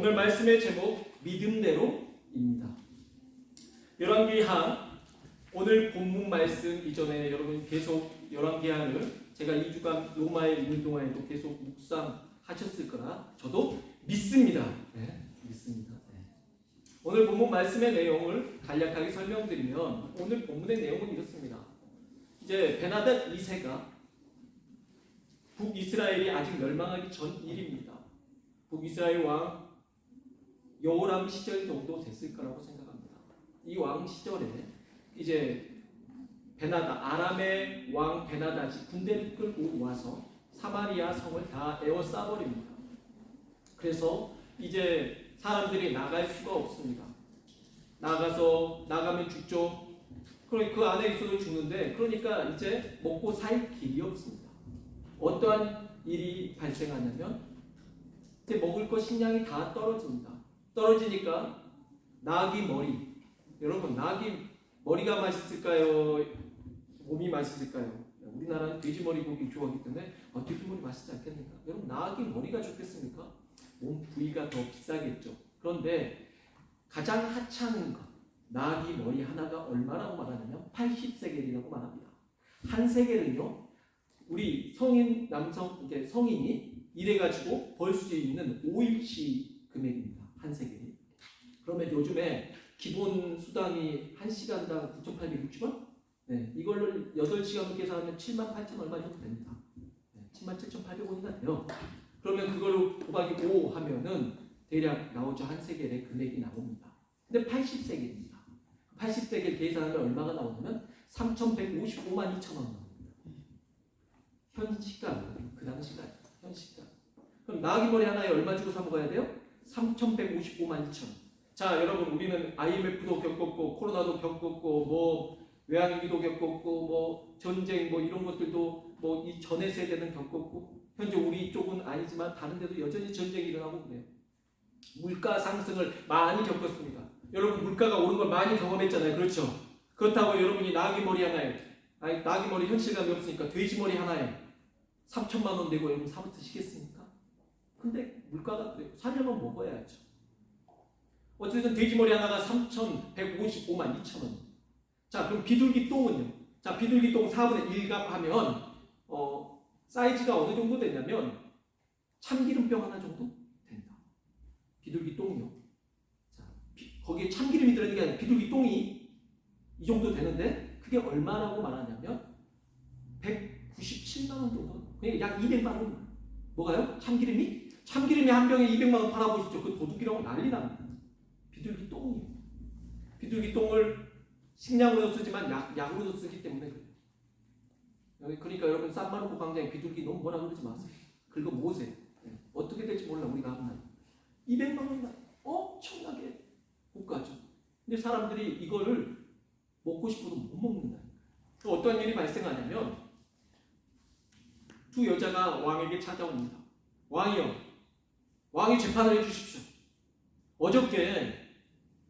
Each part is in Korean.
오늘 말씀의 제목 믿음대로입니다. 열왕기하 오늘 본문 말씀 이전에 여러분 계속 열왕기하를 제가 2주간 로마에 있는 동안에도 계속 묵상하셨을 거라 저도 믿습니다. 네, 믿습니다. 네. 오늘 본문 말씀의 내용을 간략하게 설명드리면 오늘 본문의 내용은 이렇습니다. 이제 베나닷 2세가 북이스라엘이 아직 멸망하기 전 일입니다. 북이스라엘 왕 여호람 시절 정도 됐을 거라고 생각합니다. 이 왕 시절에 이제 아람의 왕 베나닷이 군대를 끌고 와서 사마리아 성을 다 에워싸버립니다. 그래서 이제 사람들이 나갈 수가 없습니다. 나가면 죽죠. 그러니까 그 안에 있어도 죽는데 그러니까 이제 먹고 살 길이 없습니다. 어떠한 일이 발생하냐면 이제 먹을 것 식량이 다 떨어집니다. 떨어지니까 나귀 머리. 여러분 나귀 머리가 맛있을까요? 몸이 맛있을까요? 우리나라는 돼지 머리 고기 좋아하기 때문에 돼지 머리 맛있지 않겠습니까? 여러분 나귀 머리가 좋겠습니까? 몸 부위가 더 비싸겠죠. 그런데 가장 하찮은 것 나귀 머리 하나가 얼마라고 말하냐면 80세겔이라고 말합니다. 한 세겔은요 우리 성인 남성 이게 성인이 일해가지고 벌 수 있는 5일치 금액입니다. 한 세겔이. 그러면 요즘에 기본 수당이 1시간당 9,860원? 네, 이걸로 8시간을 계산하면 78,000 얼마 정도 됩니다. 네, 77,800원이나 돼요. 그러면 그걸로 곱하기 5 하면은 대략 나오죠. 한 세겔의 금액이 나옵니다. 근데 80세겔입니다. 80세겔 계산하면 얼마가 나오냐면 3,155만 2천 원 나옵니다. 현 시간, 그 당시가 현 시간. 그럼 나귀 머리 하나에 얼마 주고 사 먹어야 돼요? 3,155만 2천 원. 자, 여러분 우리는 IMF도 겪었고 코로나도 겪었고 뭐 외환위기도 겪었고 뭐 전쟁 뭐 이런 것들도 뭐 이 전에 세대는 겪었고 현재 우리 쪽은 아니지만 다른 데도 여전히 전쟁이 일어나고 그래요. 물가 상승을 많이 겪었습니다. 여러분 물가가 오른 걸 많이 경험했잖아요. 그렇죠? 그렇다고 여러분이 나귀 머리 하나에 나귀 머리 현실감이 없으니까 돼지 머리 하나에 3,000만 원 내고 여러분 사 드시겠습니까? 근데 물가가 그래요. 사려면 먹어야죠. 어쨌든 돼지머리 하나가 3,155만 2천 원. 자, 그럼 비둘기 똥은요? 자, 비둘기 똥 4분의 1값 하면 사이즈가 어느 정도 되냐면 참기름병 하나 정도 된다. 비둘기 똥이요. 자, 거기에 참기름이 들어있는 게 아니라 비둘기 똥이 이 정도 되는데 그게 얼마라고 말하냐면 197만 원 정도. 그냥 약 200만 원. 뭐가요? 참기름이? 참기름이 한 병에 200만 원 팔아보시죠. 그 도둑이라고 난리 납니다. 비둘기 똥이에요. 비둘기 똥을 식량으로도 쓰지만 약으로도 쓰기 때문에 그래요. 그러니까 여러분 쌈마루코 광장에 비둘기 너무 뭐라 그러지 마세요. 긁어 모으세요. 어떻게 될지 몰라 우리가 하면 200만 원 엄청나게 고가죠. 근데 사람들이 이거를 먹고 싶어도 못 먹는다. 어떤 일이 발생하냐면 두 여자가 왕에게 찾아옵니다. 왕이요, 왕이 재판을 해주십시오. 어저께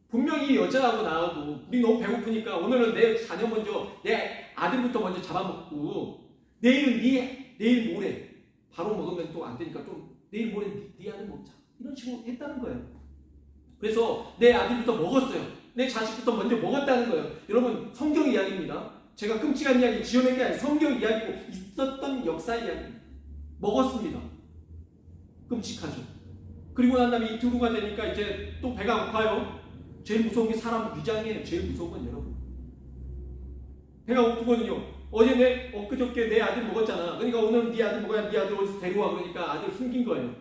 분명히 여자하고 나하고 우리 너무 배고프니까 오늘은 내 자녀 먼저 내 아들부터 먼저 잡아먹고 내일 모레 바로 먹으면 또 안 되니까 좀 내일 모레 네 아들 먹자 이런 식으로 했다는 거예요. 그래서 내 아들부터 먹었어요. 내 자식부터 먼저 먹었다는 거예요. 여러분 성경 이야기입니다. 제가 끔찍한 이야기 지어낸 게 아니고 성경 이야기고 있었던 역사 이야기입니다. 먹었습니다. 끔찍하죠. 그리고 난 다음에 이틀 후가 되니까 이제 또 배가 고파요. 제일 무서운 게 사람 위장이에요. 제일 무서운 건 여러분. 배가 고프거든요. 엊그저께 내 아들 먹었잖아. 그러니까 오늘은 네 아들 먹어야 네 아들 어디서 데려와. 그러니까 아들 숨긴 거예요.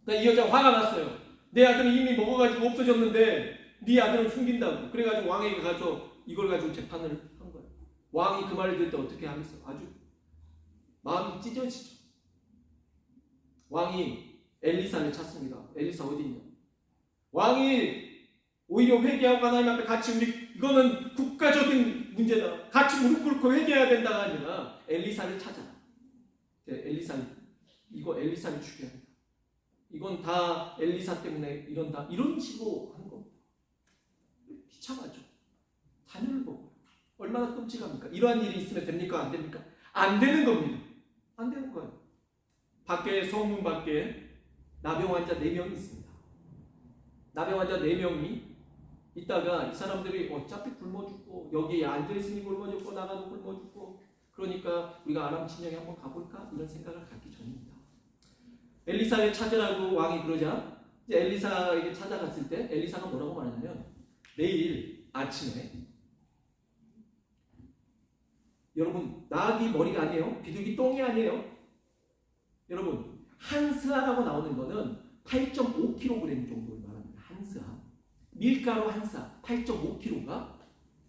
그러니까 이 여자가 화가 났어요. 내 아들은 이미 먹어가지고 없어졌는데 네 아들은 숨긴다고. 그래가지고 왕에게 가서 이걸 가지고 재판을 한 거예요. 왕이 그 말을 들을 때 어떻게 하겠어요? 아주 마음이 찢어지죠. 왕이 엘리사를 찾습니다. 엘리사 어디 있냐? 왕이 오히려 회개하고 하나님 앞에 같이 이거는 국가적인 문제다. 같이 무릎 꿇고 회개해야 된다가 아니라 엘리사를 찾아라. 엘리사를 죽여야 한다. 이건 다 엘리사 때문에 이런다. 이런 식으로 하는 겁니다. 비참하죠. 자녀를 보고 얼마나 끔찍합니까? 이러한 일이 있으면 됩니까? 안 됩니까? 안 되는 겁니다. 안 되는 거예요. 밖에 성문 밖에 나병 환자 4명이 있습니다. 나병 환자 4명이 있다가 이 사람들이 어차피 굶어 죽고 여기에 앉아있으니 굶어 죽고 나가도 굶어 죽고 그러니까 우리가 아람 진영에 한번 가볼까? 이런 생각을 갖기 전입니다. 엘리사를 찾으라고 왕이 그러자 이제 엘리사에게 찾아갔을 때 엘리사가 뭐라고 말하냐면 내일 아침에 여러분 나귀 머리가 아니에요. 비둘기 똥이 아니에요. 여러분 한 스아라고 나오는 거는 8.5kg 정도를 말합니다. 한 스아. 밀가루 한 스아 8.5kg가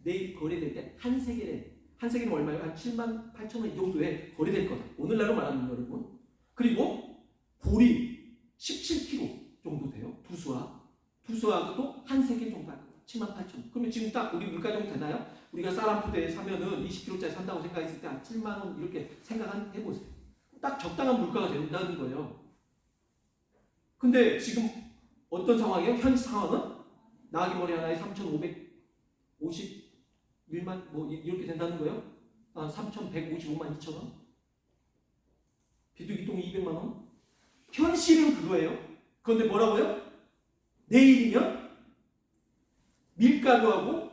내일 거래될 때 한 세겔에 한 세겔은 얼마예요? 한 7만 8천 원 이 정도에 거래될 거다. 오늘날로 말하는 거 여러분. 그리고 보리 17kg 정도 돼요. 두 수아도 한 세겔 정도 할 거예요. 7만 8천 원. 그러면 지금 딱 우리 물가 정도 되나요? 우리가 쌀한푸대에 사면은 20kg짜리 산다고 생각했을 때 한 7만 원 이렇게 생각해보세요. 딱 적당한 물가가 된다는 거예요. 근데 지금 어떤 상황이에요? 현재 상황은 나귀 머리 하나에 3,551만 뭐 이렇게 된다는 거예요. 3,155만 2천 원. 비둘기 똥이 200만 원. 현실은 그거예요. 그런데 뭐라고요? 내일이면 밀가루하고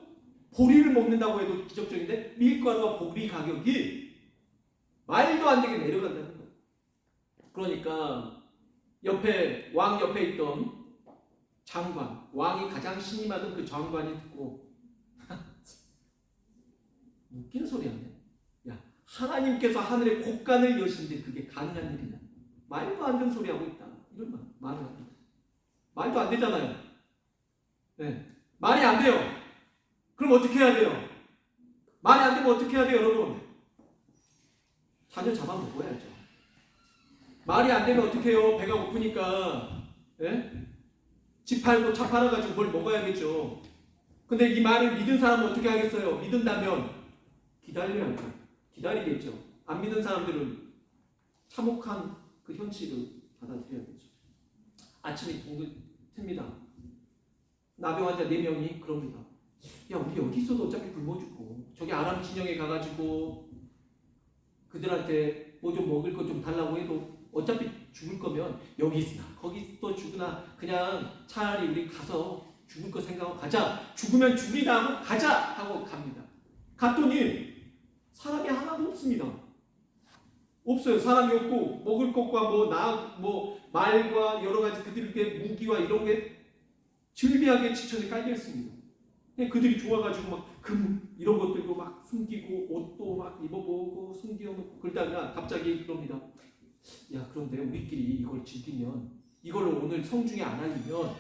보리를 먹는다고 해도 기적적인데 밀가루와 보리 가격이 말도 안 되게 내려간다는 거예요. 그러니까 왕 옆에 있던 장관, 왕이 가장 신임하던 그 장관이 듣고 웃긴 소리 하네. 야, 하나님께서 하늘의 곳간을 여신데 그게 가능한 일이냐? 말도 안 되는 소리 하고 있다. 이런 말을 합니다. 말도 안 되잖아요. 네, 말이 안 돼요. 그럼 어떻게 해야 돼요? 말이 안 되면 어떻게 해야 돼요, 여러분? 자녀 잡아먹어야죠. 말이 안 되면 어떻게 해요? 배가 고프니까 집 팔고 차 팔아가지고 뭘 먹어야겠죠. 근데 이 말을 믿은 사람은 어떻게 하겠어요? 믿는다면 기다려야죠. 기다리겠죠. 안 믿는 사람들은 참혹한 그 현실을 받아들여야겠죠. 아침에 동들 틉니다. 나병 환자 4명이 그럽니다. 야, 우리 여기 있어도 어차피 굶어 죽고 저기 아람 진영에 가가지고 그들한테 뭐 좀 먹을 것 좀 달라고 해도 어차피 죽을 거면 여기 있으나 거기 또 죽으나 그냥 차라리 우리 가서 죽을 거 생각하고 가자. 죽으면 죽이다 하고 가자 하고 갑니다. 갔더니 사람이 하나도 없습니다. 없어요. 사람이 없고 먹을 것과 뭐 말과 여러 가지 그들에게 무기와 이런 게 즐비하게 지천에 깔려 있습니다. 그들이 좋아가지고 막 금 이런 것들도 막 숨기고 옷도 막 입어보고 숨겨놓고 그러다가 갑자기 그럽니다. 야, 그런데 우리끼리 이걸 즐기면 이걸로 오늘 성중에 안 알리면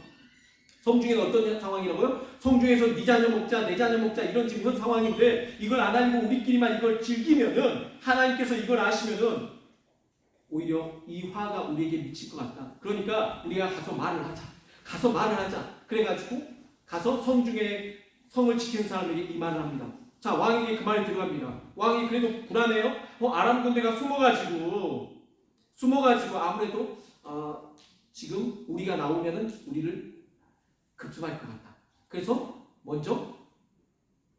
성중에는 어떤 상황이라고요? 성중에서 네 자녀 먹자 내 자녀 먹자 이런 지금 현 상황인데 이걸 안 알리고 우리끼리만 이걸 즐기면은 하나님께서 이걸 아시면은 오히려 이 화가 우리에게 미칠 것 같다. 그러니까 우리가 가서 말을 하자. 그래가지고 가서 성중에 성을 지키는 사람에게 이 말을 합니다. 자, 왕에게 그 말이 들어갑니다. 왕이 그래도 불안해요. 아람 군대가 숨어가지고 아무래도 지금 우리가 나오면은 우리를 급습할 것 같다. 그래서 먼저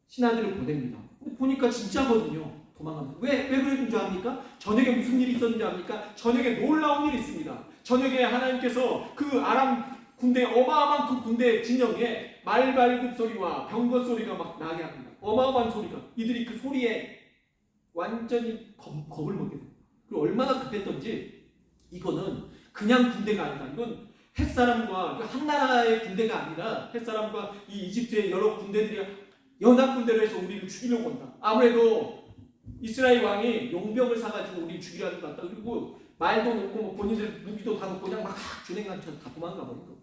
신하들을 보냅니다. 근데 보니까 진짜거든요. 도망갑니다. 왜 그랬는 줄 압니까? 저녁에 무슨 일이 있었는지 압니까? 저녁에 놀라운 일이 있습니다. 저녁에 하나님께서 그 아람 군대 어마어마한 그 군대 진영에 말발굽 소리와 병거 소리가 막 나게 합니다. 어마어마한 소리가. 이들이 그 소리에 완전히 겁을 먹게 됩니다. 그리고 얼마나 급했던지 이거는 그냥 군대가 아니다. 이건 햇사람과 한 나라의 군대가 아니라 햇사람과 이 이집트의 여러 군대들이 연합 군대로 해서 우리를 죽이려고 온다. 아무래도 이스라엘 왕이 용병을 사가지고 우리를 죽이려는 것 같다. 그리고 말도 놓고 뭐 본인들 무기도 다 놓고 그냥 막 준행간처럼 다 도망가 버린 겁니다.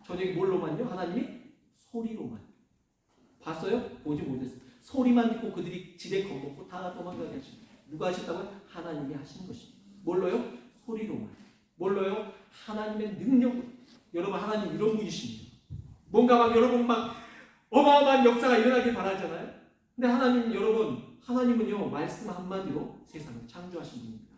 저녁에 뭘로만요? 하나님이 소리로만. 봤어요? 보지 못했어요. 소리만 듣고 그들이 지레 겁먹고 다 도망가게 하십니다. 누가 하셨다고요? 하나님이 하신 것입니다. 뭘로요? 소리로만. 뭘로요? 하나님의 능력으로. 여러분, 하나님 이런 분이십니다. 뭔가 막 여러분 막 어마어마한 역사가 일어나길 바라잖아요. 근데 하나님은요 말씀 한마디로 세상을 창조하신 분입니다.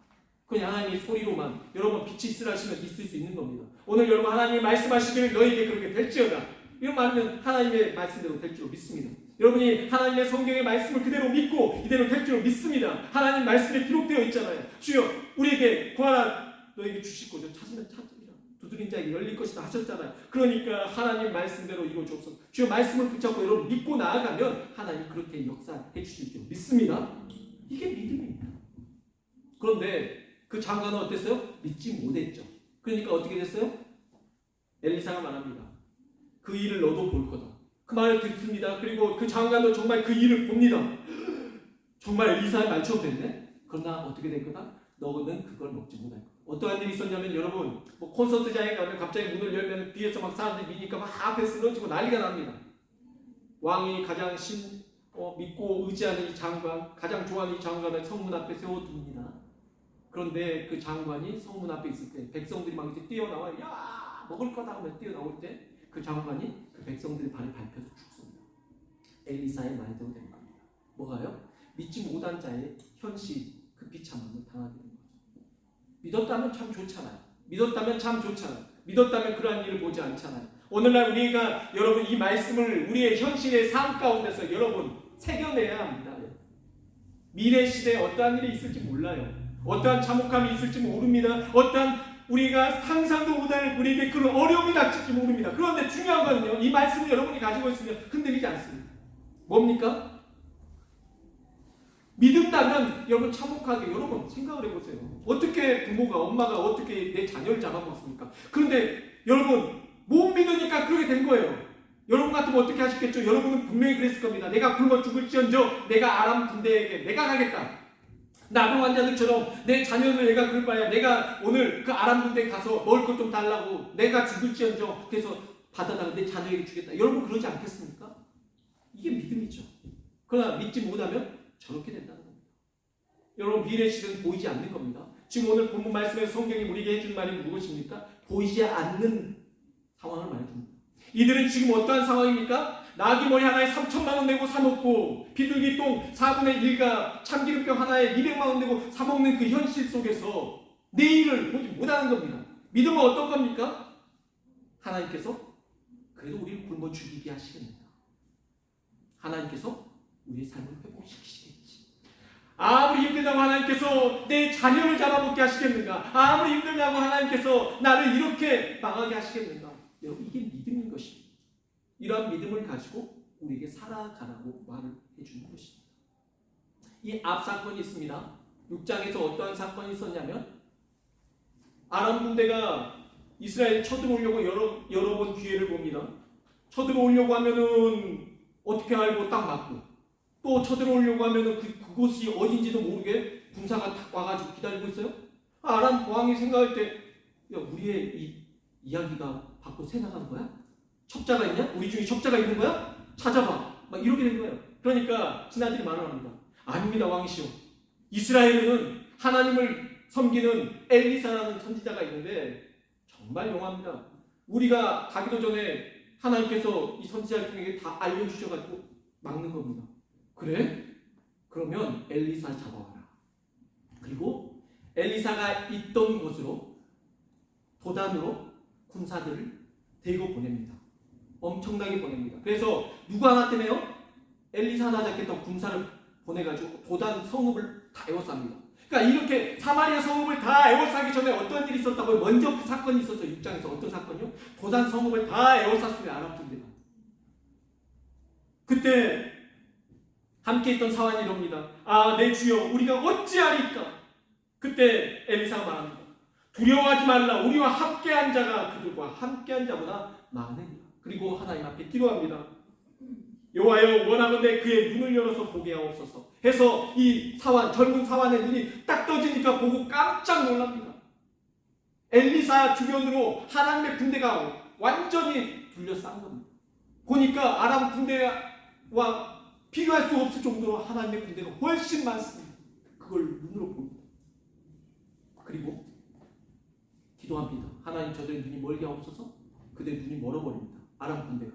그냥 하나님이 소리로만 여러분 빛이 있으라시면 있을 수 있는 겁니다. 오늘 여러분 하나님이 말씀하시길 너에게 그렇게 될지어다. 이런 말은 하나님의 말씀대로 될 줄 믿습니다. 여러분이 하나님의 성경의 말씀을 그대로 믿고 이대로 될 줄 믿습니다. 하나님 말씀에 기록되어 있잖아요. 주여 우리에게 구하라 너에게 주실 거죠. 찾으면 찾으리라. 두드린 자에게 열릴 것이다 하셨잖아요. 그러니까 하나님 말씀대로 이루어져서 주여 말씀을 붙잡고 여러분 믿고 나아가면 하나님 그렇게 역사해 주실 줄 믿습니다. 이게 믿음입니다. 그런데 그 장관은 어땠어요? 믿지 못했죠. 그러니까 어떻게 됐어요? 엘리사가 말합니다. 그 일을 너도 볼 거다. 그 말을 듣습니다. 그리고 그 장관도 정말 그 일을 봅니다. 정말 엘리사의 말처럼 됐네? 그러나 어떻게 될 거다? 너는 그걸 먹지 못할 거다. 어떠한 일이 있었냐면 여러분 뭐 콘서트장에 가면 갑자기 문을 열면 뒤에서 막 사람들이 미니까 막 앞에 쓰러지고 난리가 납니다. 왕이 가장 믿고 의지하는 이 장관, 가장 좋아하는 이 장관을 성문 앞에 세워둡니다. 그런데 그 장관이 성문 앞에 있을 때 백성들이 막 이제 뛰어나와 야 먹을 거다 하면 뛰어나올 때 그 장관이 그 백성들의 발을 밟혀서 죽습니다. 엘리사의 말대로 된 겁니다. 뭐가요? 믿지 못한 자의 현실 그 비참함을 당하게 된 거죠. 믿었다면 참 좋잖아요. 믿었다면 참 좋잖아요. 믿었다면 그러한 일을 보지 않잖아요. 오늘날 우리가 여러분 이 말씀을 우리의 현실의 삶 가운데서 여러분 새겨내야 합니다. 미래 시대에 어떠한 일이 있을지 몰라요. 어떠한 참혹함이 있을지 모릅니다. 어떠한 우리가 상상도 못할 우리에게 그런 어려움이 닥칠지 모릅니다. 그런데 중요한 거는요. 이 말씀을 여러분이 가지고 있으면 흔들리지 않습니다. 뭡니까? 믿음다면 여러분 참혹하게 여러분 생각을 해보세요. 어떻게 부모가 엄마가 어떻게 내 자녀를 잡아먹습니까? 그런데 여러분 못 믿으니까 그렇게 된 거예요. 여러분 같으면 어떻게 하셨겠죠? 여러분은 분명히 그랬을 겁니다. 내가 굶어 죽을지언정 내가 아람 군대에게 내가 가겠다. 나병 환자들처럼 내 자녀를 내가 그럴 바야 내가 오늘 그 아람 군대에 가서 먹을 것 좀 달라고 내가 죽을지언정 그래서 받아다가 내 자녀에게 주겠다. 여러분 그러지 않겠습니까? 이게 믿음이죠. 그러나 믿지 못하면 저렇게 된다는 겁니다. 여러분 미래 시대는 보이지 않는 겁니다. 지금 오늘 본문 말씀에서 성경이 우리에게 해준 말이 무엇입니까? 보이지 않는 상황을 말해줍니다. 이들은 지금 어떠한 상황입니까? 나귀 머리 하나에 3천만 원 내고 사먹고 비둘기 똥 4분의 1과 참기름병 하나에 200만 원 내고 사먹는 그 현실 속에서 내일을 보지 못하는 겁니다. 믿음은 어떤 겁니까? 하나님께서 그래도 우리를 굶어 죽이게 하시겠느냐. 하나님께서 우리의 삶을 회복시키시겠지. 아무리 힘들다고 하나님께서 내 자녀를 잡아먹게 하시겠는가. 아무리 힘들다고 하나님께서 나를 이렇게 망하게 하시겠는가. 여러분 이게 믿음인 것입니다. 이러한 믿음을 가지고 우리에게 살아가라고 말을 해주는 것입니다. 이 앞 사건이 있습니다. 6장에서 어떠한 사건이 있었냐면 아람 군대가 이스라엘 쳐들어오려고 여러 번 기회를 봅니다. 쳐들어오려고 하면은 어떻게 알고 딱 맞고 또 쳐들어오려고 하면은 그곳이 어딘지도 모르게 군사가 딱 와가지고 기다리고 있어요. 아람 왕이 생각할 때 야, 우리의 이 이야기가 밖으로 새나가는 거야? 첩자가 있냐? 우리 중에 첩자가 있는 거야? 찾아봐. 막 이렇게 된 거예요. 그러니까 신하들이 말합니다. 아닙니다 왕이시오. 이스라엘에는 하나님을 섬기는 엘리사라는 선지자가 있는데 정말 용합니다. 우리가 가기도 전에 하나님께서 이 선지자에게 다 알려주셔가지고 막는 겁니다. 그래? 그러면 엘리사 잡아와라. 그리고 엘리사가 있던 곳으로 도단으로 군사들을 데리고 보냅니다. 엄청나게 보냅니다. 그래서 누구 하나 때문에요? 엘리사 하나 잡겠다고 군사를 보내가지고 도단 성읍을 다 에워쌉니다. 그러니까 이렇게 사마리아 성읍을 다 에워싸기 전에 어떤 일이 있었다고요? 먼저 그 사건이 있었어요. 6장에서 어떤 사건이요? 도단 성읍을 다 에워쌌습니다. 아람 군대가. 그때 함께 있던 사환이 이럽니다. 아, 내 주여, 우리가 어찌하리까? 그때 엘리사가 말합니다. 두려워하지 말라. 우리와 함께한 자가 그들과 함께한 자보다 많으니라. 그리고 하나님 앞에 기도합니다. 여호와여, 원하건대 그의 눈을 열어서 보게 하옵소서 해서 이 사환, 젊은 사환의 눈이 딱 떠지니까 보고 깜짝 놀랍니다. 엘리사 주변으로 하나님의 군대가 완전히 둘러싼 겁니다. 보니까 아람 군대와 비교할 수 없을 정도로 하나님의 군대가 훨씬 많습니다. 그걸 눈으로 봅니다. 그리고 기도합니다. 하나님 저들의 눈이 멀게 하옵소서. 그들의 눈이 멀어버립니다. 아람 군대가.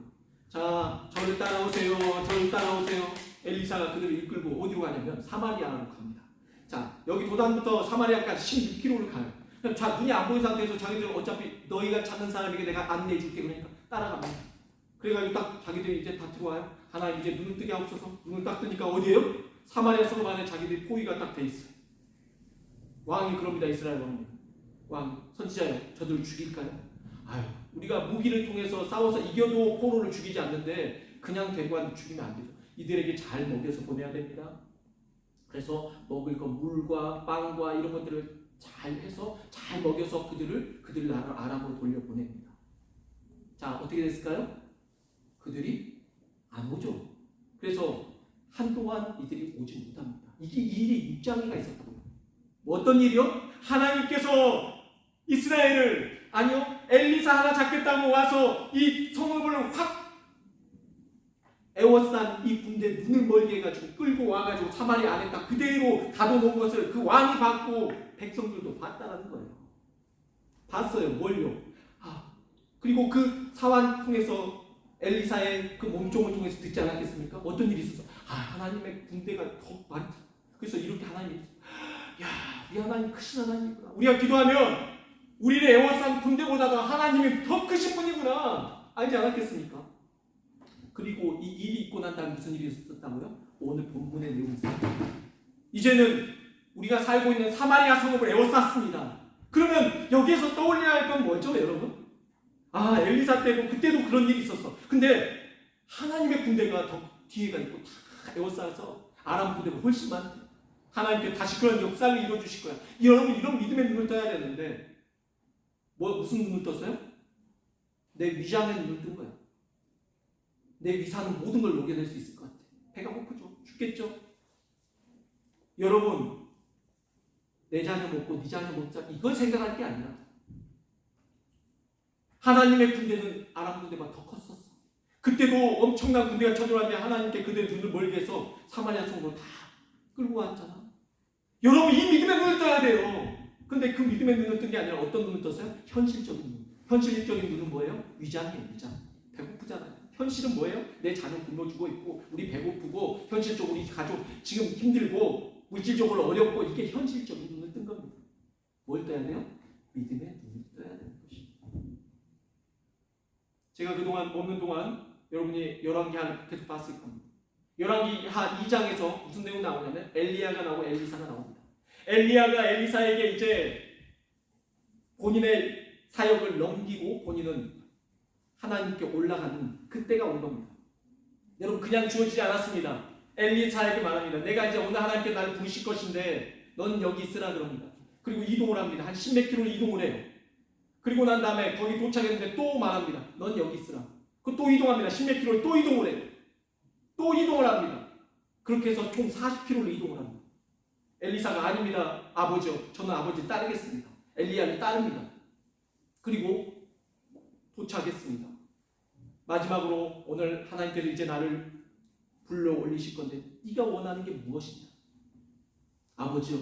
자, 저를 따라오세요. 저를 따라오세요. 엘리사가 그들을 이끌고 어디로 가냐면 사마리아로 갑니다. 자, 여기 도단부터 사마리아까지 16km를 가요. 자, 눈이 안 보이는 상태에서 자기들 어차피 너희가 찾는 사람에게 내가 안내해 줄게. 그러니까 따라갑니다. 그래가지고 딱 자기들이 이제 다 들어와요. 하나님 이제 눈을 뜨게 하옵소서. 눈을 딱 뜨니까 어디에요? 사마리아 성읍 안에 자기들이 포위가 딱 돼 있어요. 왕이 그럽니다. 이스라엘 왕이. 왕, 선지자여, 저들을 죽일까요? 아유, 우리가 무기를 통해서 싸워서 이겨도 포로를 죽이지 않는데 그냥 대관 죽이면 안 되죠. 이들에게 잘 먹여서 보내야 됩니다. 그래서 먹을 것 물과 빵과 이런 것들을 잘 해서 잘 먹여서 그들 나라 아람으로 돌려보냅니다. 자, 어떻게 됐을까요? 그들이 안 오죠. 그래서 한동안 이들이 오지 못합니다. 이게 이 일이 육장이가 있었다고요. 뭐 어떤 일이요? 하나님께서 이스라엘을 아니요 엘리사 하나 잡겠다고 와서 이 성읍을 확 에워싼 이 군대 눈을 멀게 해가지고 끌고 와가지고 사마리아 안에 딱 그대로 가둬놓은 것을 그 왕이 봤고 백성들도 봤다라는 거예요. 봤어요. 뭘요? 그리고 그 사환 통해서 엘리사의 그 몸종을 통해서 듣지 않았겠습니까? 어떤 일이 있었어? 하나님의 군대가 더 많다. 그래서 이렇게 하나님이 우리 하나님 크신 하나님이구나. 우리가 기도하면 우리를 애워싼 군대보다도 하나님이 더 크신 분이구나. 알지 않았겠습니까? 그리고 이 일이 있고 난 다음에 무슨 일이 있었다고요? 오늘 본문의 내용이 있습니다. 이제는 우리가 살고 있는 사마리아 성읍을 에워쌌습니다. 그러면 여기에서 떠올려야 할 건 뭐죠, 여러분? 엘리사 때도 그때도 그런 일이 있었어. 근데 하나님의 군대가 더 뒤에가 있고 다 에워싸서 아람 군대가 훨씬 많대. 하나님께 다시 그런 역사를 이루어주실 거야. 여러분 이런 믿음의 눈을 떠야 되는데 무슨 눈을 떴어요? 내 위장의 눈을 뜬 거야. 내 위사는 모든 걸 녹여낼 수 있을 것 같아. 배가 고프죠. 죽겠죠. 여러분 내 자녀 먹고 네 자녀 먹자 이걸 생각할 게 아니라 하나님의 군대는 아람 군대보다 더 컸었어. 그때도 엄청난 군대가 쳐들어왔는데 하나님께 그들의 눈을 멀게 해서 사마리아 성으로 다 끌고 왔잖아. 여러분 이 믿음의 눈을 떠야 돼요. 근데 그 믿음의 눈을 뜬 게 아니라 어떤 눈을 떴어요? 현실적인 눈. 현실적인 눈은 뭐예요? 위장이에요. 위장. 배고프잖아요. 현실은 뭐예요? 내 자녀 굶어 죽어 있고 우리 배고프고 현실적으로 우리 가족 지금 힘들고 물질적으로 어렵고 이게 현실적인 눈을 뜬 겁니다. 뭘 떠야 돼요? 믿음의 눈을 떠야 되는 것입니다. 제가 그동안 없는 동안 여러분이 열왕기 한 계속 봤을 겁니다. 열왕기 하 2장에서 무슨 내용 나오냐면 엘리야가 나오고 엘리사가 나옵니다. 엘리야가 엘리사에게 이제 본인의 사역을 넘기고 본인은 하나님께 올라가는 그때가 온 겁니다. 여러분 그냥 주어지지 않았습니다. 엘리사에게 말합니다. 내가 이제 오늘 하나님께 나를 부르실 것인데 넌 여기 있으라 그럽니다. 그리고 이동을 합니다. 한 10몇 킬로 이동을 해요. 그리고 난 다음에 거기 도착했는데 또 말합니다. 넌 여기 있으라. 그 또 이동합니다. 10몇 킬로를 또 이동을 해요. 또 이동을 합니다. 그렇게 해서 총 40킬로를 이동을 합니다. 엘리사가 아닙니다. 아버지요. 저는 아버지 따르겠습니다. 엘리야를 따릅니다. 그리고 도착했습니다. 마지막으로 오늘 하나님께서 이제 나를 불러 올리실 건데 네가 원하는 게 무엇이냐? 아버지요.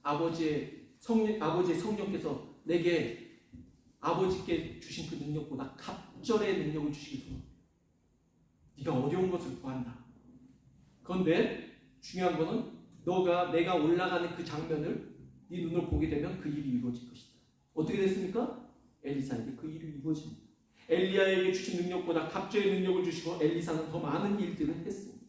아버지의 성령께서 내게 아버지께 주신 그 능력보다 갑절의 능력을 주시기 바랍니다. 네가 어려운 것을 구한다. 그런데 중요한 거는 내가 올라가는 그 장면을 네 눈으로 보게 되면 그 일이 이루어질 것이다. 어떻게 됐습니까? 엘리사에게 그 일이 이루어집니다. 엘리야에게 주신 능력보다 갑절의 능력을 주시고 엘리사는 더 많은 일들을 했습니다.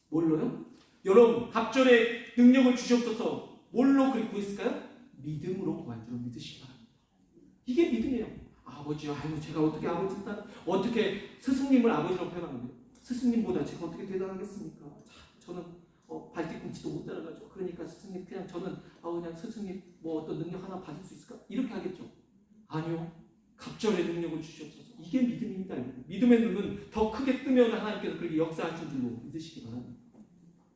뭘로요? 여러분 갑절의 능력을 주시옵소서. 뭘로 그리 구했을까요? 믿음으로 구한 줄 믿으시기 바랍니다. 이게 믿음이에요. 아버지요, 제가 어떻게 스승님을 아버지로 표현하는데 스승님보다 제가 어떻게 대단하겠습니까? 저는 발뒤꿈치도 못 따라가죠. 그러니까 스승님 저는 그냥 스승님 어떤 능력 하나 받을 수 있을까? 이렇게 하겠죠. 아니요. 갑절의 능력을 주시옵소서. 이게 믿음입니다. 믿음의 눈은 더 크게 뜨면 하나님께서 그렇게 역사하신 줄로 믿으시기 바랍니다.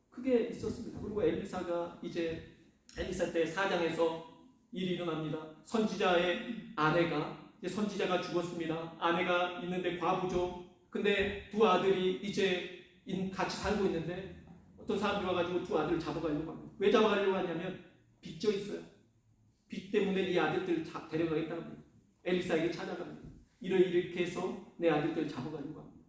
그게 있었습니다. 그리고 엘리사가 이제 엘리사 때 4장에서 일이 일어납니다. 선지자의 아내가 이제 선지자가 죽었습니다. 아내가 있는데 과부죠. 근데 두 아들이 이제 같이 살고 있는데 어떤 사람들이 와가지고 두 아들을 잡아가려고 합니다. 왜 잡아가려고 하냐면 빚져 있어요. 빚 때문에 이 아들들을 데려가겠다는 겁니다. 엘리사에게 찾아갑니다. 이렇게 해서 내 아들들을 잡아가려고 합니다.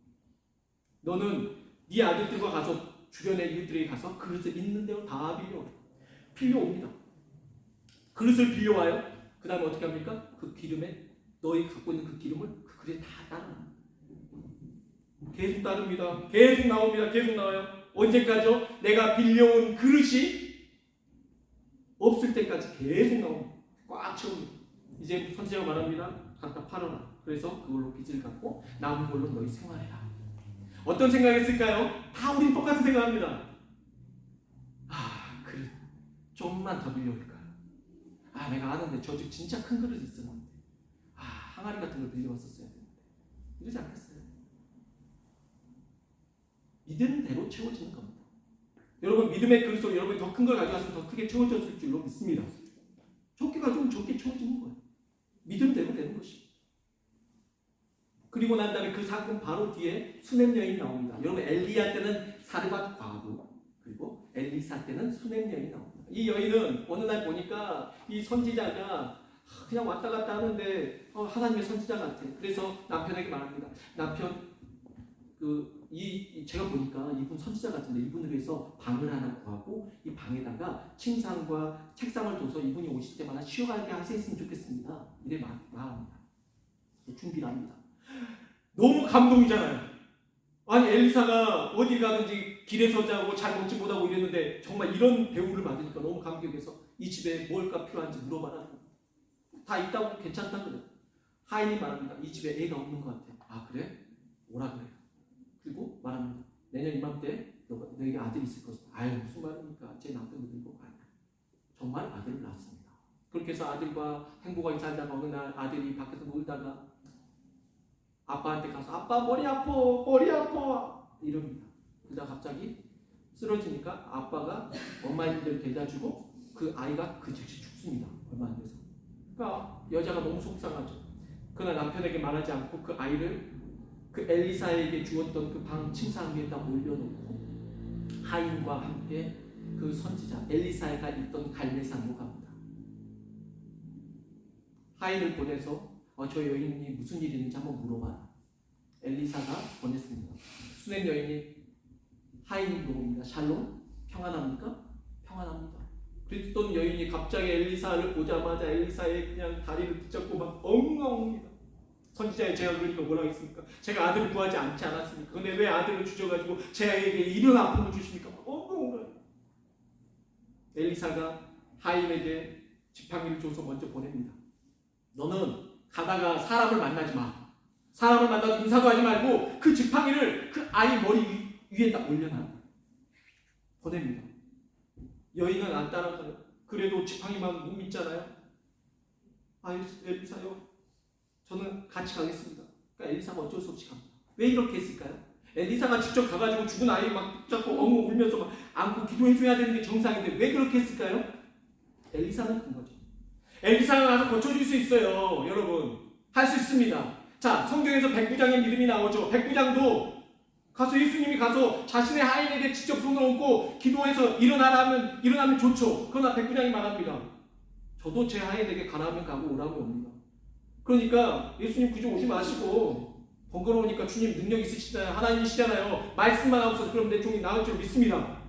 너는 네 아들들과 가서 주변의 이웃들에게 가서 그릇을 있는 대로 다 빌려옵니다. 그릇을 빌려와요. 그 다음에 어떻게 합니까? 그 기름에 너희 갖고 있는 그 기름을 그 그릇에 다 따릅니다. 계속 따릅니다. 계속 나옵니다. 계속 나와요. 언제까지요? 내가 빌려온 그릇이 없을 때까지 계속 나옵니다. 꽉 채웁니다. 이제 선지자가 말합니다. 갖다 팔아라. 그래서 그걸로 빚을 갚고 남은 걸로 너희 생활해라. 어떤 생각했을까요? 다 우린 똑같은 생각합니다. 그래, 좀만 더 빌려올까? 내가 아는데 저 집 진짜 큰 그릇 있었는데 항아리 같은 걸 빌려왔었어야 되는데. 이러지 않겠어요? 믿는 대로 채워지는 겁니다. 여러분, 믿음의 그릇으로 여러분이 더 큰 걸 가져왔으면 더 크게 채워졌을 줄로 믿습니다. 적게 가져오면 적게 채워지는 거예요. 믿음대로 되는 것이. 그리고 난 다음에 그 사건 바로 뒤에 수냄 여인이 나옵니다. 여러분, 엘리야 때는 사르밧 과부, 그리고 엘리사 때는 수냄 여인이 나옵니다. 이 여인은 어느 날 보니까 이 선지자가 그냥 왔다 갔다 하는데 하나님의 선지자 같아. 그래서 남편에게 말합니다. 남편, 제가 보니까 이분 선지자 같은데 이분을 위해서 방을 하나 구하고 이 방에다가 침상과 책상을 둬서 이분이 오실 때마다 쉬어가게 하셨으면 좋겠습니다. 이래 말합니다. 준비를 합니다. 너무 감동이잖아요. 아니, 엘리사가 어디 가든지 길에서 자고 잘 먹지 못하고 이랬는데 정말 이런 배우를 받으니까 너무 감격해서 이 집에 뭘까 필요한지 물어봐라. 다 있다고 괜찮다 그래. 하인이 말합니다. 이 집에 애가 없는 것 같아. 그래? 오라 그래. 그리고 말합니다. 내년 이맘때 너에게 아들이 있을 것이다. 무슨 말입니까? 제 남편도 늙고 정말 아들을 낳았습니다. 그렇게 해서 아들과 행복하게 살다가 어느 날 아들이 밖에서 놀다가 아빠한테 가서 아빠 머리 아파 이럽니다. 그러다 갑자기 쓰러지니까 아빠가 엄마의 힘대로 데려다주고 그 아이가 그 즉시 죽습니다. 얼마 안 돼서. 그러니까 여자가 너무 속상하죠. 그러나 남편에게 말하지 않고 그 아이를 그 엘리사에게 주었던 그 방 침상 위에다 올려놓고 하인과 함께 그 선지자 엘리사가 있던 갈멜산으로 갑니다. 하인을 보내서 저 여인이 무슨 일이 있는지 한번 물어봐라. 엘리사가 보냈습니다. 수냄 여인이 하인이 물어봅니다. 샬롬? 평안합니까? 평안합니다. 그랬던 여인이 갑자기 엘리사를 보자마자 엘리사의 그냥 다리를 붙잡고 막 엉엉합니다. 선지자의 제가 그러니까 뭐라 했습니까? 제가 아들을 구하지 않지 않았습니까? 근데 왜 아들을 주셔가지고 제에게 이런 아픔을 주십니까? 엉엉. 엘리사가 하인에게 지팡이를 줘서 먼저 보냅니다. 너는 가다가 사람을 만나지 마. 사람을 만나도 인사도 하지 말고 그 지팡이를 그 아이 머리 위에 딱 올려놔. 보냅니다. 여인은 안 따라가요. 그래도 지팡이만 못 믿잖아요. 엘리사요. 저는 같이 가겠습니다. 그러니까 엘리사가 어쩔 수 없이 갑니다. 왜 이렇게 했을까요? 엘리사가 직접 가가지고 죽은 아이 막 붙잡고 엉엉 울면서 막 안고 기도해줘야 되는 게 정상인데 왜 그렇게 했을까요? 엘리사는 큰 거죠. 엘리사가 가서 고쳐줄 수 있어요. 여러분, 할 수 있습니다. 자, 성경에서 백부장의 믿음이 나오죠. 백부장도 가서 예수님이 가서 자신의 하인에게 직접 손을 얹고 기도해서 일어나면 좋죠. 그러나 백부장이 말합니다. 저도 제 하인에게 가라면 가고 오라면 옵니다. 그러니까 예수님 굳이 오지 마시고 번거로우니까 주님 능력 있으시잖아요. 하나님이시잖아요. 말씀만 하고서 그럼 내 종이 나을 줄 믿습니다.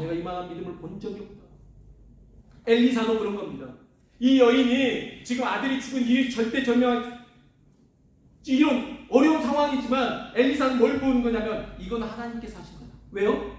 내가 이만한 믿음을 본 적이 없다. 엘리사도 그런 겁니다. 이 여인이 지금 아들이 죽은 이 절대절명한 이런 어려운 상황이지만 엘리사는 뭘 보는 거냐면 이건 하나님께서 하신 거다. 왜요?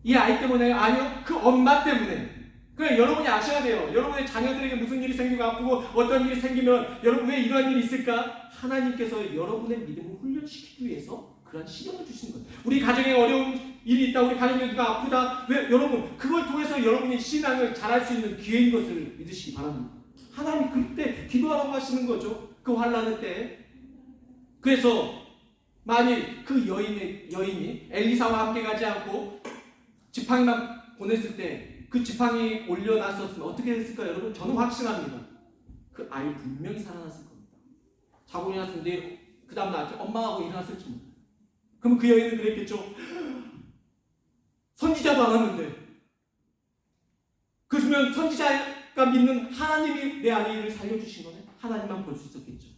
이 아이 때문에? 아니요. 그 엄마 때문에. 그래, 여러분이 아셔야 돼요. 여러분의 자녀들에게 무슨 일이 생기고 아프고 어떤 일이 생기면 여러분 왜 이러한 일이 있을까? 하나님께서 여러분의 믿음을 훈련시키기 위해서 그런 시련을 주시는 거예요. 우리 가정에 어려운 일이 있다. 우리 가정에 누가 아프다. 왜? 여러분 그걸 통해서 여러분이 신앙을 잘할 수 있는 기회인 것을 믿으시기 바랍니다. 하나님 그때 기도하라고 하시는 거죠. 그 환난의 때. 그래서 만일 그 여인이 엘리사와 함께 가지 않고 지팡이만 보냈을 때 그 지팡이 올려놨었으면 어떻게 됐을까요, 여러분? 저는 확신합니다. 그 아이 분명히 살아났을 겁니다. 자고 일어났을 때 그 다음날 아침 엄마하고 일어났을지 몰라요. 그럼 그 여인은 그랬겠죠. 선지자도 안 왔는데. 그러면 선지자가 믿는 하나님이 내 아이를 살려주신 거네. 하나님만 볼 수 있었겠죠.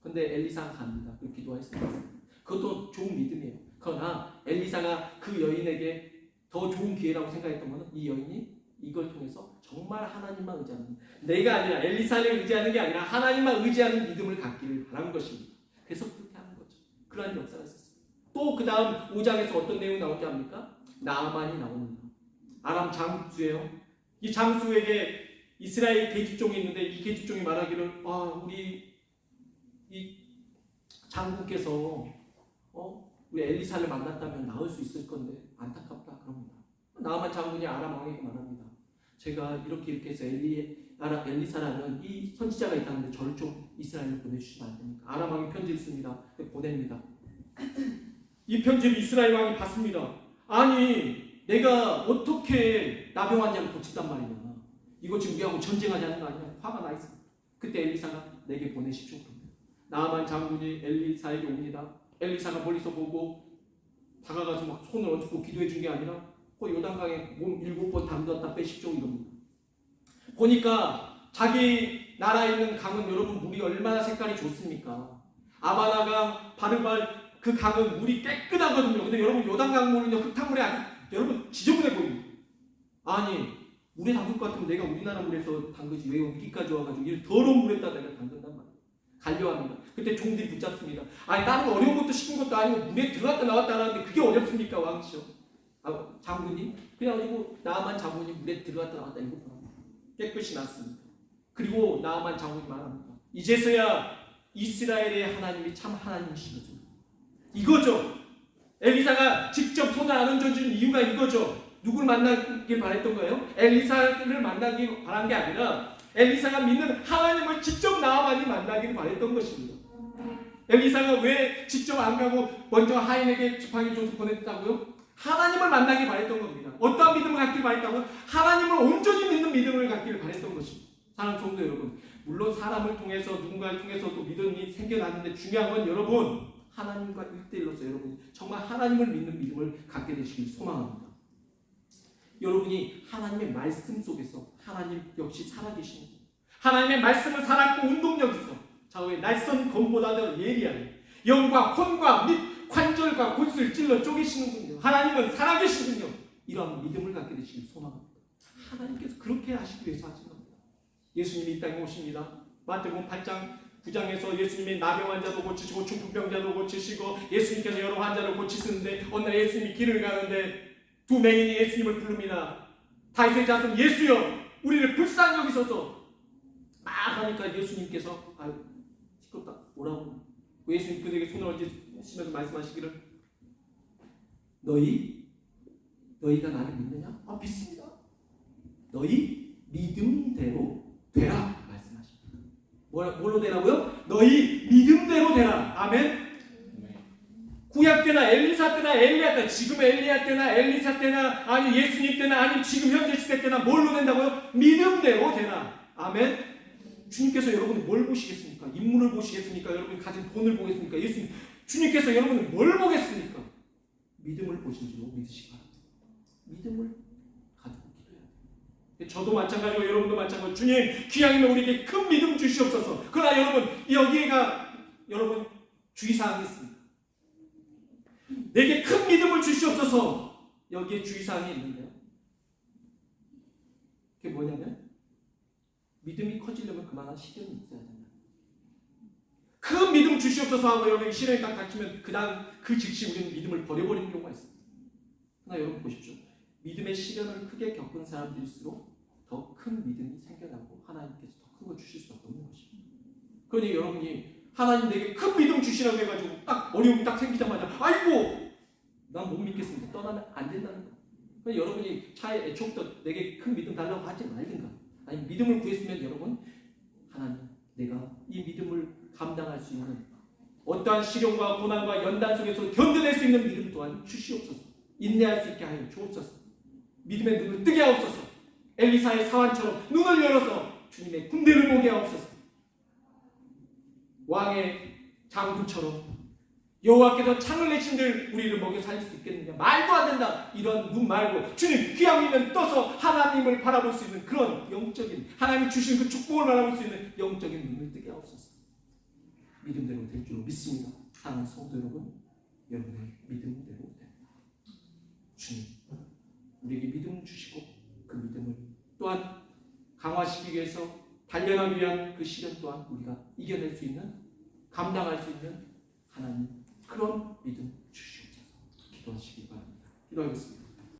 근데 엘리사가 갑니다. 그 기도했습니다. 그것도 좋은 믿음이에요. 그러나 엘리사가 그 여인에게 더 좋은 기회라고 생각했던 것은 이 여인이 이걸 통해서 정말 하나님만 의지하는, 내가 아니라 엘리사를 의지하는 게 아니라 하나님만 의지하는 믿음을 갖기를 바라는 것입니다. 그래서 그렇게 하는 거죠. 그러한 역사가 있었어요. 또 그 다음 5장에서 어떤 내용이 나오는지 압니까? 나아만이 나옵니다. 아람 장수예요. 이 장수에게 이스라엘 계집종이 있는데 이 계집종이 말하기를 우리 이 장군께서 우리 엘리사를 만났다면 나을 수 있을 건데 안타깝다 그럽니다. 나아만 장군이 아람 왕에게 말합니다. 제가 이렇게 해서 엘리사라는 이 선지자가 있다는데 저를 좀 이스라엘로 보내주시면 안 됩니까? 아람 왕이 편지를 씁니다. 보냅니다. 이 편지를 이스라엘 왕이 받습니다. 아니 내가 어떻게 나병 환자를 고친단 말이냐. 이거 지금 우리하고 전쟁하자는 거 아니냐. 화가 나 있습니다. 그때 엘리사가 내게 보내십시오. 나아만 장군이 엘리사에게 옵니다. 엘리사가 멀리서 보고 다가가서 막 손을 얹고 기도해 준 게 아니라 요단강에 몸 7번 담갔다 빼십시오 이럽니다. 보니까 자기 나라에 있는 강은 여러분 물이 얼마나 색깔이 좋습니까? 아바나강, 바르발 그 강은 물이 깨끗하거든요. 근데 여러분 요단강 물은요 흙탕물이 여러분 지저분해 보입니다. 아니 물에 담글 것 같으면 내가 우리나라 물에서 담그지 왜 여기까지 와가지고 이 더러운 물에다 내가 담근단 말이에요. 갈려합니다. 그때 종들이 붙잡습니다. 아니 다른 어려운 것도 시킨 것도 아니고 물에 들어갔다 나왔다 하는데 그게 어렵습니까 왕이시여? 장군님? 그래가지고 나아만 장군이 물에 들어갔다 나왔다 이거 깨끗이 났습니다. 그리고 나아만 장군이 말합니다. 이제서야 이스라엘의 하나님이 참 하나님이신 거죠. 이거죠. 엘리사가 직접 손을 안 얹어준 이유가 이거죠. 누굴 만나길 바랬던 거예요? 엘리사를 만나길 바란 게 아니라 엘리사가 믿는 하나님을 직접 나아만이 만나길 바랬던 것입니다. 엘리사가 왜 직접 안 가고 먼저 하인에게 지팡이 줘서 보냈다고요? 하나님을 만나길 바랬던 겁니다. 어떠한 믿음을 갖길 바랬다고요? 하나님을 온전히 믿는 믿음을 갖길 바랬던 것입니다. 사랑하는 성도 여러분, 물론 사람을 통해서 누군가를 통해서도 믿음이 생겨나는데 중요한 건 여러분 하나님과 1대1로서 여러분 정말 하나님을 믿는 믿음을 갖게 되시길 소망합니다. 여러분이 하나님의 말씀 속에서 하나님 역시 살아계시는 분, 하나님의 말씀을 살았고 운동력 있어 좌우의 날선 검보다 더 예리한 영과 혼과 및 관절과 골수를 찔러 쪼개시는군요. 하나님은 살아계시군요. 이러한 믿음을 갖게 되시길 소망합니다. 하나님께서 그렇게 하시기 위해서 하신 겁니다. 예수님이 이 땅에 오십니다. 마태복음 8장 9장에서 예수님이 나병 환자도 고치시고 중풍병자도 고치시고 예수님께서 여러 환자를 고치시는데 어느 날 예수님이 길을 가는데 두 맹인이 예수님을 부릅니다. 다윗의 자손 예수여 우리를 불쌍히 여기소서. 막 하니까 예수님께서 시끄럽다 오라고 예수님 그들에게 손을 얹으시면서 말씀하시기를 너희가 나를 믿느냐? 믿습니다. 너희 믿음대로 되라 말씀하십니다. 뭘로 되라고요? 너희 믿음대로 되라. 아멘. 구약 때나 엘리사 때나 엘리야 때, 지금 엘리야 때나 엘리사 때나 아니 예수님 때나 아니 지금 현재 시대 때나 뭘로 된다고요? 믿음대로 되라. 아멘. 주님께서 여러분이 뭘 보시겠습니까? 인물을 보시겠습니까? 여러분이 가진 돈을 보겠습니까? 예수님 주님께서 여러분을 뭘 보겠습니까? 믿음을 보신 줄로 믿으시기 바랍니다. 믿음을 가지고 기도해야 돼요. 저도 마찬가지고 여러분도 마찬가지고 주님 귀하면 우리에게 큰 믿음 주시옵소서. 그러나 여러분 여기가 여러분 주의사항이 있습니다. 내게 큰 믿음을 주시옵소서. 여기에 주의사항이 있는데요. 그게 뭐냐면 믿음이 커지려면 그만한 시련이 있어야 된다. 큰 믿음 주시옵소서 하고 여러분이 시련이 딱 닥치면 그 즉시 우리는 믿음을 버려버리는 경우가 있습니다. 그러나 여러분 보십시오. 믿음의 시련을 크게 겪은 사람들일수록 더 큰 믿음이 생겨나고 하나님께서 더 큰 걸 주실 수밖에 없는 것입니다. 그러니 여러분이 하나님 내게 큰 믿음 주시라고 해가지고 딱 어려움이 딱 생기자마자 아이고 난 못 믿겠습니다. 떠나면 안 된다는 거예요. 그러니 여러분이 차에 애초부터 내게 큰 믿음 달라고 하지 말든가. 아니 믿음을 구했으면 여러분 하나님 내가 이 믿음을 감당할 수 있는 어떠한 시련과 고난과 연단 속에서 견뎌낼 수 있는 믿음 또한 주시옵소서. 인내할 수 있게 하여 주옵소서. 믿음의 눈을 뜨게 하옵소서. 엘리사의 사환처럼 눈을 열어서 주님의 군대를 보게 하옵소서. 왕의 장군처럼 여호와께서 창을 내신들 우리를 먹여 살릴 수 있겠느냐. 말도 안 된다. 이런 눈 말고 주님 귀하면 떠서 하나님을 바라볼 수 있는 그런 영적인 하나님이 주신 그 축복을 바라볼 수 있는 영적인 눈을 뜨게 하옵소서. 믿음대로 될 줄 믿습니다. 사랑하는 성도 여러분, 여러분의 믿음대로 됩니다. 주님 우리에게 믿음 주시고 그 믿음을 또한 강화시키기 위해서 단련하기 위한 그 시련 또한 우리가 이겨낼 수 있는 감당할 수 있는 하나님 그런 믿음 주시옵소서. 기도하시기 바랍니다. 기도하겠습니다.